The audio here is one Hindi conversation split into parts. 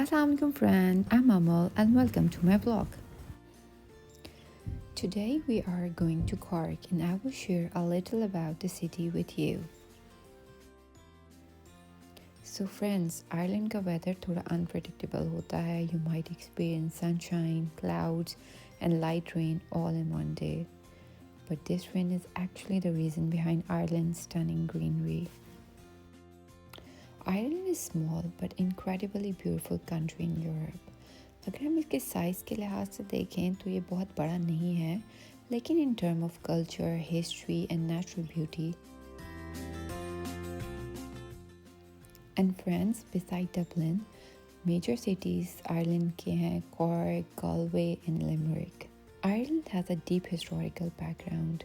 Assalamualaikum friend, I'm Amal and welcome to my vlog. Today we are going to Cork and I will share a little about the city with you. So friends, Ireland का weather थोड़ा unpredictable होता है. You might experience sunshine, clouds and light rain all in one day. But this rain is actually the reason behind Ireland's stunning greenery. Ireland is small but incredibly beautiful country in Europe. अगर हम इसके साइज़ के लिहाज से देखें तो ये बहुत बड़ा नहीं है, लेकिन in term of culture, history and natural beauty and friends beside Dublin, major cities Ireland के हैं Cork, Galway and Limerick. Ireland has a deep historical background,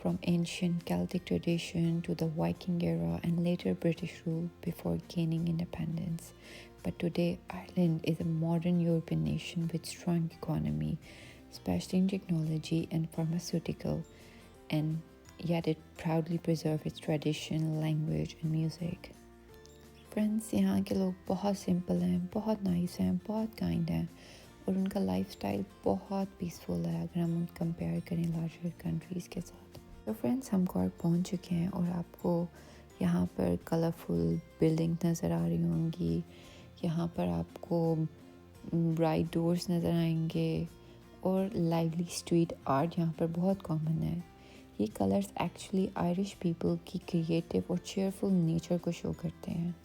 from ancient Celtic tradition to the Viking era and later British rule before gaining independence. But today, Ireland is a modern European nation with strong economy, especially in technology and pharmaceutical, and yet it proudly preserves its tradition, language and music. Friends, यहाँ के लोग बहुत सिंपल हैं, बहुत नाइस हैं, बहुत काइंड हैं और उनका लाइफस्टाइल बहुत पीसफुल है अगर हम कंपेयर करें लार्जर कंट्रीज़ के साथ. तो फ्रेंड्स, हम कॉर्क पहुंच चुके हैं और आपको यहाँ पर कलरफुल बिल्डिंग नज़र आ रही होंगी. यहाँ पर आपको ब्राइट डोर्स नज़र आएंगे और लाइवली स्ट्रीट आर्ट यहाँ पर बहुत कॉमन है. ये कलर्स एक्चुअली आयरिश पीपल की क्रिएटिव और चेयरफुल नेचर को शो करते हैं.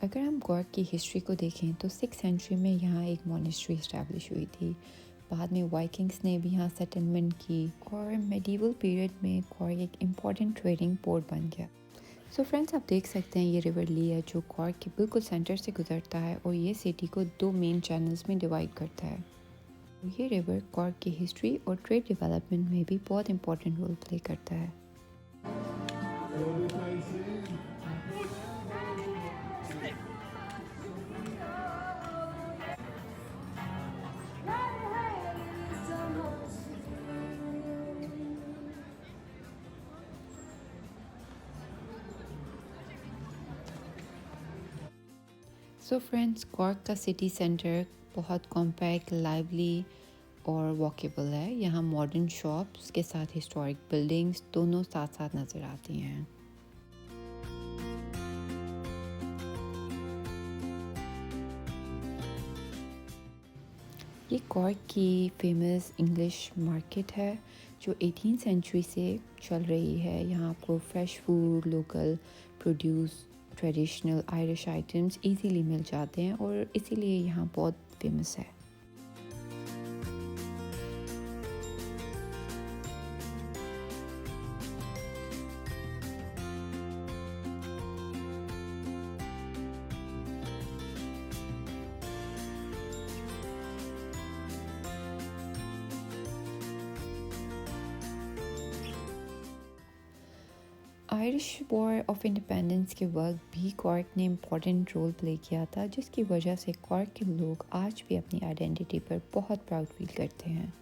अगर हम कॉर्क की हिस्ट्री को देखें तो 6th सेंचुरी में यहाँ एक मॉनेस्ट्री इस्टेब्लिश हुई थी. बाद में वाइकिंग्स ने भी यहाँ सेटलमेंट की और मेडिवल पीरियड में कॉर्क एक इम्पॉर्टेंट ट्रेडिंग पोर्ट बन गया. सो फ्रेंड्स, आप देख सकते हैं ये रिवर ली है जो कॉर्क के बिल्कुल सेंटर से गुजरता है और ये सिटी को 2 मेन चैनल्स में डिवाइड करता है. ये रिवर कॉर्क की हिस्ट्री और ट्रेड डेवलपमेंट में भी बहुत इंपॉर्टेंट रोल प्ले करता है. सो फ्रेंड्स, कॉर्क का सिटी सेंटर बहुत कॉम्पैक्ट, लाइवली और वॉकेबल है. यहाँ मॉडर्न शॉप्स के साथ हिस्टोरिक बिल्डिंग्स दोनों साथ साथ नज़र आती हैं. ये कॉर्क की फेमस इंग्लिश मार्केट है जो 18th सेंचुरी से चल रही है. यहाँ आपको fresh food, local produce, traditional Irish items easily मिल जाते हैं और इसीलिए यहाँ बहुत फेमस है. आयरिश वॉर ऑफ इंडिपेंडेंस के वक्त भी कॉर्क ने इम्पॉर्टेंट रोल प्ले किया था, जिसकी वजह से कॉर्क के लोग आज भी अपनी आइडेंटिटी पर बहुत प्राउड फील करते हैं.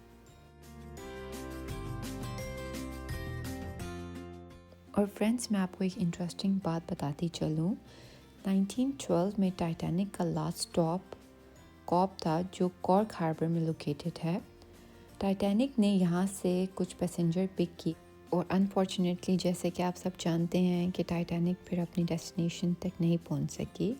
और फ्रेंड्स, मैं आपको एक इंटरेस्टिंग बात बताती चलूँ. 1912 में टाइटैनिक का लास्ट स्टॉप कॉप था जो कॉर्क हार्बर में लोकेटेड है. टाइटैनिक ने यहाँ से कुछ पैसेंजर पिक की और अनफॉर्चुनेटली, जैसे कि आप सब जानते हैं कि टाइटैनिक फिर अपनी डेस्टिनेशन तक नहीं पहुंच सकी.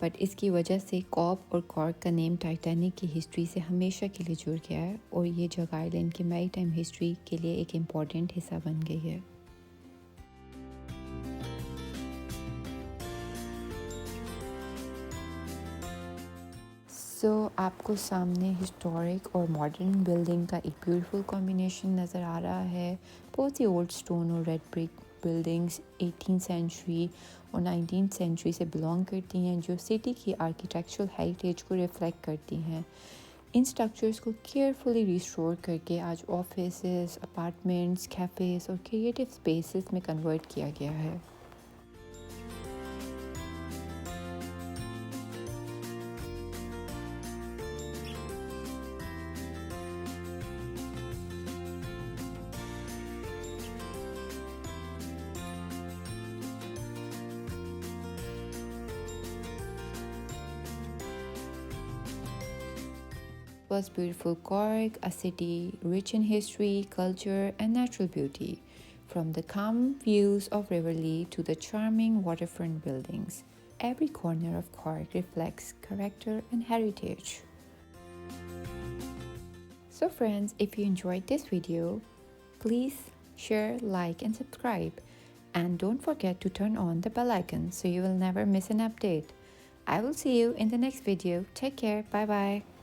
बट इसकी वजह से कॉप और कॉर्क का नेम टाइटैनिक की हिस्ट्री से हमेशा के लिए जुड़ गया है और ये जगह आइलैंड की मैरी टाइम हिस्ट्री के लिए एक इम्पॉर्टेंट हिस्सा बन गई है. सो आपको सामने हिस्टोरिक और मॉडर्न बिल्डिंग का एक ब्यूटीफुल कॉम्बिनेशन नज़र आ रहा है. बहुत सी ओल्ड स्टोन और red brick buildings 18th century और 19th सेंचुरी से बिलोंग करती हैं, जो सिटी की आर्किटेक्चरल हेरिटेज को रिफ्लेक्ट करती हैं. इन स्ट्रक्चर्स को केयरफुली रिस्टोर करके आज ऑफिसेस, अपार्टमेंट्स, कैफ़ेज़ और क्रिएटिव स्पेसेस में कन्वर्ट किया गया है. was beautiful Cork, a city rich in history, culture, and natural beauty. From the calm views of Riverlea to the charming waterfront buildings, every corner of Cork reflects character and heritage. So friends, if you enjoyed this video, please share, like, and subscribe. And don't forget to turn on the bell icon so you will never miss an update. I will see you in the next video. Take care. Bye bye.